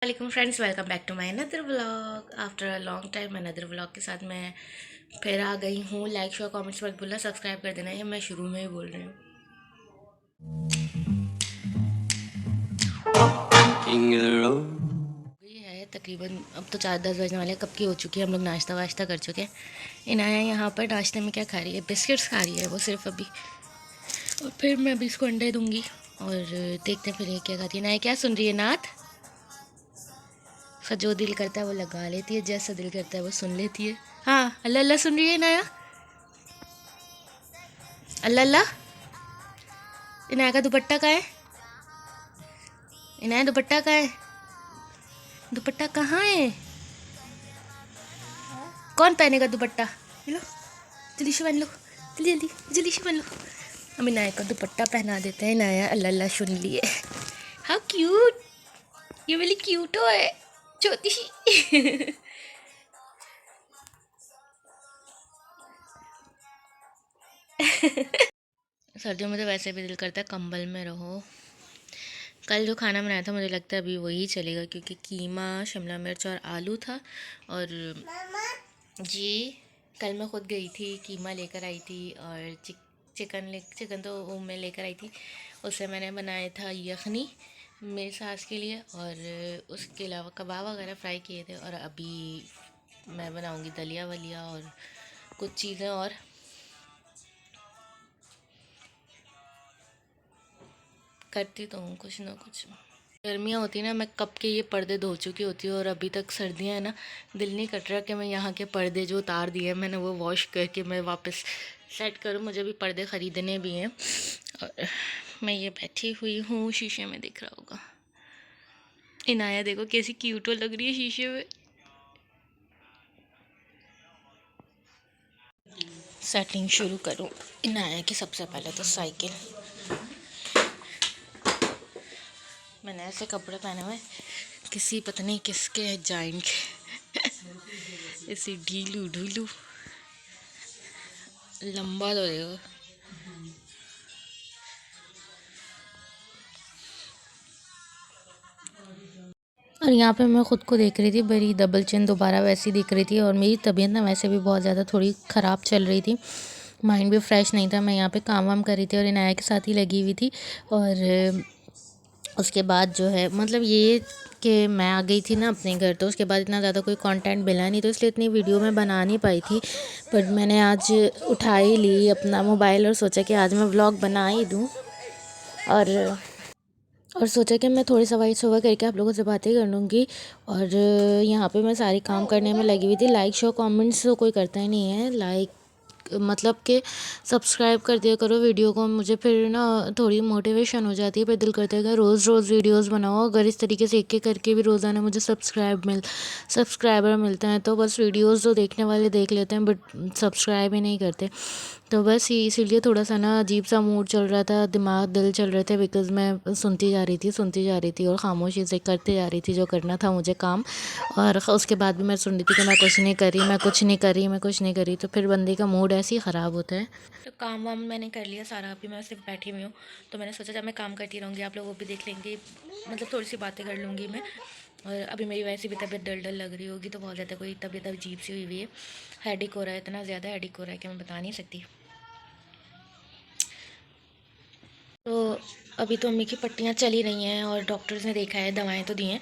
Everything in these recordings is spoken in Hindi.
वालेकुम friends, welcome back to my another vlog. After a long time another vlog के साथ मैं फिर आ गई हूँ। लाइक शेयर कमेंट्स मत भूलना, सब्सक्राइब कर देना, ये मैं शुरू में ही बोल रही हूँ। ये है तकरीबन अब तो 4-10 बजने वाले हैं, कब की हो चुकी है। हम लोग नाश्ता वाश्ता कर चुके हैं। इनाया यहाँ पर नाश्ते में क्या खा रही है? बिस्किट्स खा रही है वो सिर्फ अभी। और फिर मैं अभी इसको अंडे दूंगी और देखते हैं फिर ये क्या खाती है। इनाया क्या सुन रही है? नाथ। उसका जो दिल करता है वो लगा लेती है, जैसा दिल करता है वो सुन लेती है। हाँ, अल्लाह अल्लाह सुन रही है इनाया। अल्लाह अल्लाह। इनाया का दुपट्टा कहाँ है? इनाया दुपट्टा कहाँ है? दुपट्टा कहाँ है? कौन पहनेगा दुपट्टा? लो, जल्दी से पहन लो, जल्दी जल्दी जल्दी से पहन लो। हम इनाया का दुपट्टा पहना देते हैं। इनाया अल्लाह अल्लाह सुन लिए। हाउ क्यूट, ये वाली क्यूट है, छोटी सी। सर्दियों में तो वैसे भी दिल करता है कंबल में रहो। कल जो खाना बनाया था मुझे लगता है अभी वही चलेगा, क्योंकि कीमा, शिमला मिर्च और आलू था। और जी, कल मैं खुद गई थी, कीमा लेकर आई थी और चिकन तो वो मैं लेकर आई थी। उससे मैंने बनाया था यखनी मेरी सास के लिए, और उसके अलावा कबाब वगैरह फ्राई किए थे। और अभी मैं बनाऊंगी दलिया वलिया और कुछ चीज़ें और। करती तो हूँ कुछ ना कुछ। गर्मियाँ होती ना, मैं कब के ये पर्दे धो चुकी होती हूँ, और अभी तक सर्दियाँ हैं ना, दिल नहीं कट रहा कि मैं यहाँ के पर्दे जो उतार दिए मैंने वो वॉश करके मैं वापस सेट करूँ। मुझे भी पर्दे ख़रीदने भी हैं। और मैं ये बैठी हुई हूँ, शीशे में दिख रहा होगा। इनाया देखो कैसी क्यूटो लग रही है शीशे में। सेटिंग शुरू करूँ इनाया की। सबसे पहले तो साइकिल, मैंने ऐसे कपड़े पहने हुए किसी पता नहीं किसके जाइंट के। ऐसे ढीलू ढूलू लंबा तो देखो। और यहाँ पे मैं ख़ुद को देख रही थी, मेरी डबल चिन दोबारा वैसी दिख रही थी। और मेरी तबीयत ना वैसे भी बहुत ज़्यादा थोड़ी ख़राब चल रही थी, माइंड भी फ्रेश नहीं था। मैं यहाँ पे काम वाम कर रही थी और इनाया के साथ ही लगी हुई थी। और उसके बाद जो है मतलब ये कि मैं आ गई थी ना अपने घर, तो उसके बाद इतना ज़्यादा कोई कंटेंट मिला नहीं, तो इसलिए इतनी वीडियो मैं बना नहीं पाई थी। पर मैंने आज उठा ही ली अपना मोबाइल और सोचा कि आज मैं व्लॉग बना ही दूँ। और सोचा कि मैं थोड़ी सफाई सुबह करके आप लोगों से बातें कर लूँगी। और यहाँ पे मैं सारी काम करने में लगी हुई थी। लाइक शेयर कमेंट्स तो कोई करता ही नहीं है। लाइक मतलब कि सब्सक्राइब कर दिया करो वीडियो को, मुझे फिर ना थोड़ी मोटिवेशन हो जाती है। फिर दिल करता है कि रोज़ रोज़ वीडियोस बनाओ। अगर इस तरीके से एक एक करके भी रोज़ाना मुझे सब्सक्राइबर मिलते हैं, तो बस वीडियोस तो देखने वाले देख लेते हैं बट सब्सक्राइब ही नहीं करते। तो बस ये इसीलिए थोड़ा सा ना अजीब सा मूड चल रहा था, दिमाग दिल चल रहे थे, बिकॉज़ मैं सुनती जा रही थी और ख़ामोशी से करते जा रही थी जो करना था मुझे काम। और उसके बाद भी मैं सुन रही थी कि मैं कुछ नहीं कर रही, मैं कुछ नहीं कर रही, मैं कुछ नहीं कर रही। तो फिर बंदे का मूड ऐसे ही ख़राब होता है। तो काम वाम मैंने कर लिया सारा, अभी मैं सिर्फ बैठी हुई हूँ। तो मैंने सोचा जब मैं काम करती रहूँगी आप लोग वो भी देख लेंगे, मतलब थोड़ी सी बातें कर लूँगी मैं। और अभी मेरी वैसे भी तबीयत डल डल लग रही होगी, तो बहुत ज़्यादा कोई तबीयत अजीब सी हुई हुई है। हेडेक हो रहा है, इतना ज़्यादा हेडेक हो रहा है कि मैं बता नहीं सकती। तो अभी तो अम्मी की पट्टियाँ चली रही हैं और डॉक्टर्स ने देखा है, दवाएं तो दी हैं।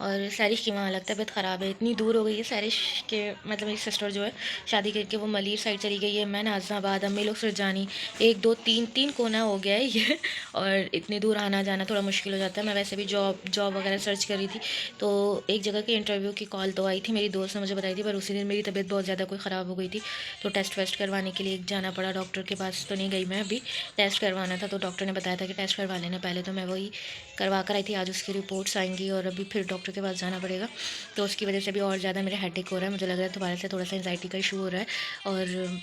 और सैरिश की वहाँ लगता है तबीयत ख़राब है, इतनी दूर हो गई है सैरिश के, मतलब मेरी सिस्टर जो है शादी करके वो मलिर साइड चली गई है। मैं नाजनाबाद, अम्मी लोग सुरजानी, एक दो तीन तीन कोना हो गया है ये। और इतनी दूर आना जाना थोड़ा मुश्किल हो जाता है। मैं वैसे भी जॉब जॉब वगैरह सर्च कर रही थी, तो एक जगह के इंटरव्यू की कॉल तो आई थी, मेरी दोस्त ने मुझे बताई थी। पर उसी दिन मेरी तबीयत बहुत ज़्यादा कोई ख़राब हो गई थी, तो टेस्ट वेस्ट करवाने के लिए जाना पड़ा। डॉक्टर के पास तो नहीं गई मैं, अभी टेस्ट करवाना था, तो डॉक्टर ने बताया था कि टेस्ट करवा लेना पहले। तो मैं वही करवा कर आई थी। आज उसकी रिपोर्ट्स आएंगी और अभी फिर डॉक्टर के पास जाना पड़ेगा। तो उसकी वजह से भी और ज़्यादा मेरा हेडेक हो रहा है। मुझे लग रहा है दोबारा से थोड़ा सा एंजाइटी का इशू हो रहा है। और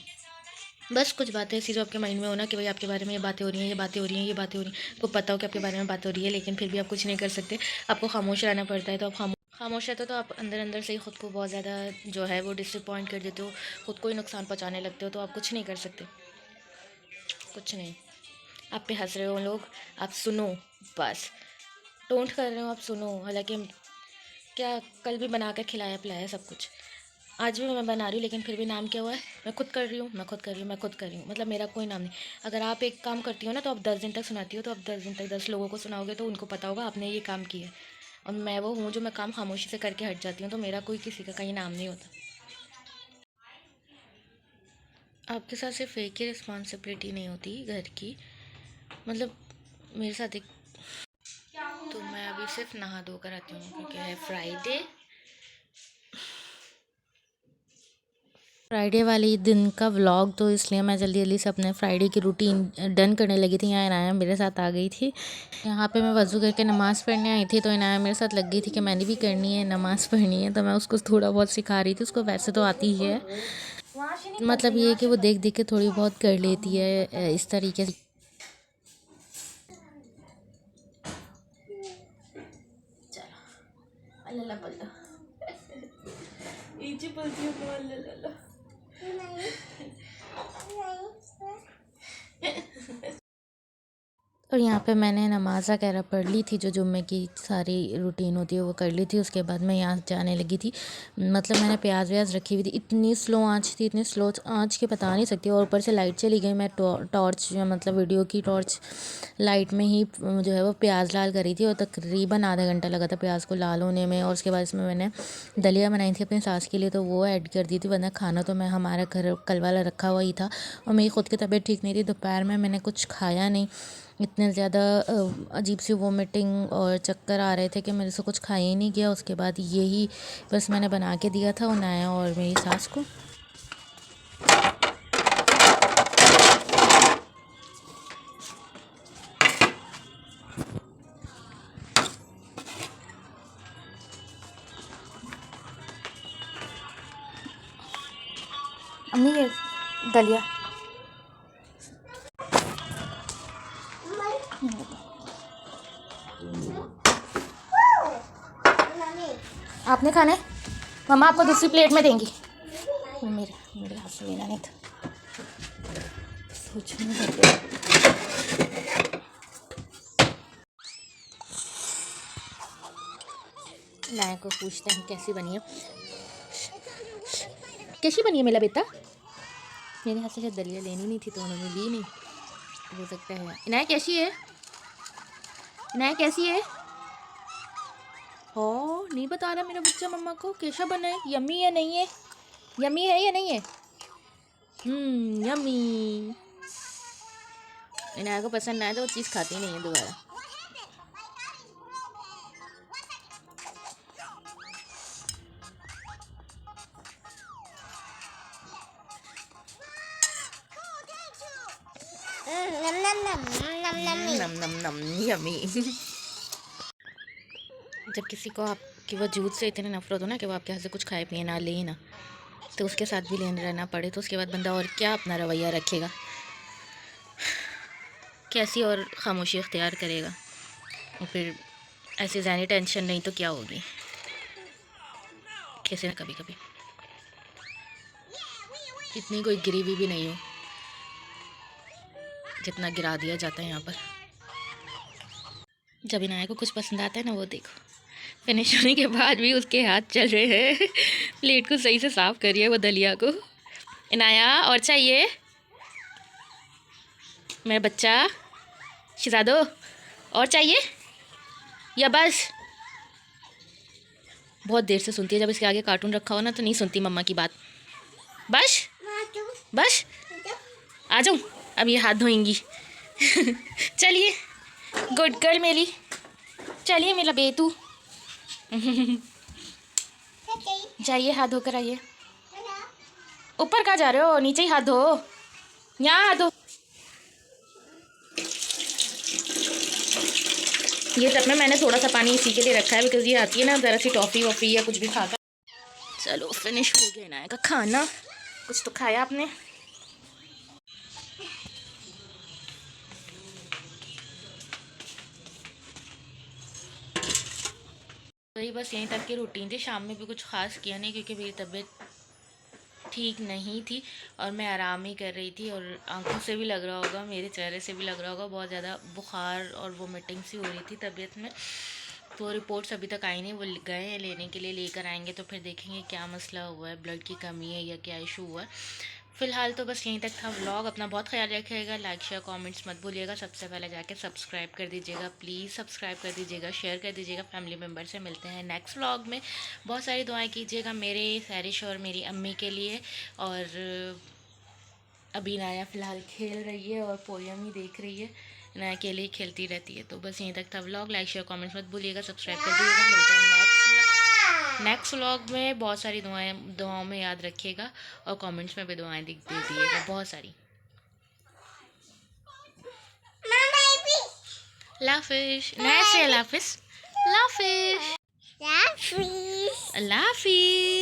बस कुछ बातें ऐसी जो आपके माइंड में हो ना कि भाई आपके बारे में ये बातें हो रही हैं, ये बातें हो रही हैं, ये बातें हो रही हैं, आपको पता हो कि आपके बारे में बात हो रही है, लेकिन फिर भी आप कुछ नहीं कर सकते। आपको खामोश रहना पड़ता है। तो आप खामोश रहते हो तो आप अंदर अंदर से ही ख़ुद को बहुत ज़्यादा जो है वो डिसअपॉइंट कर देते हो, ख़ुद को ही नुकसान पहुँचाने लगते हो। तो आप कुछ नहीं कर सकते, कुछ नहीं। आप पे हंस रहे हो लोग, आप सुनो, बस टोंट कर रहे हो आप सुनो। हालांकि क्या कल भी बना कर खिलाया पिलाया सब कुछ, आज भी मैं बना रही हूँ, लेकिन फिर भी नाम क्या हुआ है, मैं खुद कर रही हूँ, मैं खुद कर रही हूँ, मैं खुद कर रही हूँ, मतलब मेरा कोई नाम नहीं। अगर आप एक काम करती हो ना तो आप 10 दिन तक सुनाती हो, तो आप 10 दिन तक 10 लोगों को सुनाओगे तो उनको पता होगा आपने ये काम किया है। और मैं वो हूँ जो मैं काम खामोशी से करके हट जाती हूँ, तो मेरा कोई किसी का कहीं नाम नहीं होता। आपके साथ सिर्फ एक ही रिस्पॉन्सिबिलिटी नहीं होती घर की, मतलब मेरे साथ एक। तो मैं अभी सिर्फ नहा धो कर आती हूँ क्योंकि है फ्राइडे। फ्राइडे वाले दिन का व्लॉग, तो इसलिए मैं जल्दी जल्दी से अपने फ्राइडे की रूटीन डन करने लगी थी। यहाँ इनाया मेरे साथ आ गई थी। यहाँ पे मैं वज़ू करके नमाज़ पढ़ने आई थी, तो इनाया मेरे साथ लग गई थी कि मैंने भी करनी है, नमाज़ पढ़नी है। तो मैं उसको थोड़ा बहुत सिखा रही थी, उसको वैसे तो आती ही है, मतलब ये है कि वो देख देख के थोड़ी बहुत कर लेती है इस तरीके से। और यहाँ पे मैंने नमाज़ वगैरह पढ़ ली थी, जो जुम्मे की सारी रूटीन होती है वो कर ली थी। उसके बाद मैं यहाँ जाने लगी थी, मतलब मैंने प्याज व्याज रखी हुई थी। इतनी स्लो आंच थी, इतनी स्लो आंच के बता नहीं सकती। और ऊपर से लाइट चली गई। मैं टॉर्च जो मतलब वीडियो की टॉर्च लाइट में ही जो है वो प्याज लाल करी थी, और तकरीबन आधा घंटा लगा था प्याज को लाल होने में। और उसके बाद इसमें मैंने दलिया बनाई थी अपनी सास के लिए, तो वो ऐड कर दी थी, वरना खाना तो मैं हमारा घर कल वाला रखा हुआ ही था। और मेरी ख़ुद की तबीयत ठीक नहीं थी, दोपहर में मैंने कुछ खाया नहीं, इतने ज़्यादा अजीब सी वोमिटिंग और चक्कर आ रहे थे कि मेरे से कुछ खाया ही नहीं गया। उसके बाद यही बस मैंने बना के दिया था उनाया और मेरी सास को। अम्मी ये दलिया आपने खाना है, मम्मा आपको दूसरी प्लेट में देंगी। मेरे मेरे हाथ से लेना नहीं था, सोच नहीं सकते। नाया को पूछते हैं कैसी बनी है, कैसी बनी है मेरा बेटा। मेरे हाथ से शायद दलिया लेनी नहीं थी तो उन्होंने ली नहीं, हो सकता है। इनाया कैसी है, इनाया कैसी है। हो नहीं बता रहा मेरा बच्चा मम्मा को कैसा बना है, यम्मी या नहीं है, यम्मी है या नहीं है। यम्मी। इनाया को पसंद ना आए तो वो चीज़ खाती नहीं है दोबारा। नम नम नम यम्मी। जब किसी को आपकी वजूद से इतनी नफरत हो ना कि वो आपके हाथ से कुछ खाए पिए ना ले ना, तो उसके साथ भी लेने रहना पड़े, तो उसके बाद बंदा और क्या अपना रवैया रखेगा, कैसी और खामोशी इख्तियार करेगा। और फिर ऐसी ज़हनी टेंशन नहीं तो क्या होगी, कैसे ना कभी कभी इतनी कोई गिरी भी नहीं हो जितना गिरा दिया जाता है यहाँ पर। जब इनाया को कुछ पसंद आता है ना, वो देखो फिनिश होने के बाद भी उसके हाथ चल रहे हैं प्लेट को सही से साफ़ करिए वो दलिया को। इनाया और चाहिए मेरा बच्चा, शिजादो और चाहिए या बस। बहुत देर से सुनती है, जब इसके आगे कार्टून रखा हो ना तो नहीं सुनती मम्मा की बात। बस बस आ जाऊँ, अब ये हाथ धोएंगी चलिए गुड गर्ल मेरी, चलिए मेरा बेटू जाइए हाथ धोकर आइए। ऊपर कहाँ जा रहे हो, नीचे ही हाथ धो, यहाँ हाथ धो। ये सब में मैंने थोड़ा सा पानी इसी के लिए रखा है बिकॉज ये आती है ना ज़रा सी टॉफ़ी वॉफ़ी या कुछ भी खाकर। चलो फिनिश हो गया इनाया का खाना, कुछ तो खाया आपने। वही बस यहीं तक की रूटीन थी, शाम में भी कुछ ख़ास किया नहीं क्योंकि मेरी तबीयत ठीक नहीं थी और मैं आराम ही कर रही थी। और आंखों से भी लग रहा होगा, मेरे चेहरे से भी लग रहा होगा, बहुत ज़्यादा बुखार और वोमिटिंग सी हो रही थी तबीयत में। वो रिपोर्ट्स अभी तक आई नहीं, वो गए हैं लेने के लिए, लेकर आएंगे तो फिर देखेंगे क्या मसला हुआ है, ब्लड की कमी है या क्या इशू हुआ है। फ़िलहाल तो बस यहीं तक था व्लॉग। अपना बहुत ख्याल रखिएगा, लाइक शेयर कमेंट्स मत भूलिएगा। सबसे पहले जाके सब्सक्राइब कर दीजिएगा, प्लीज़ सब्सक्राइब कर दीजिएगा, शेयर कर दीजिएगा फैमिली मेम्बर से। मिलते हैं नेक्स्ट व्लॉग में। बहुत सारी दुआएं कीजिएगा मेरे, सैरिश और मेरी अम्मी के लिए। और अभी नाया फ़िलहाल खेल रही है और पोयम ही देख रही है, नाया अकेले ही खेलती रहती है। तो बस यहीं तक था व्लॉग। लाइक शेयर कमेंट्स मत भूलिएगा, सब्सक्राइब कर दीजिएगा। मिलते हैं नेक्स्ट व्लॉग में। बहुत सारी दुआओं में याद रखिएगा और कमेंट्स में भी दुआएं दे दीजिएगा बहुत सारी। लाफिश नया से लाफिश लाफिश लाफिश लाफिश।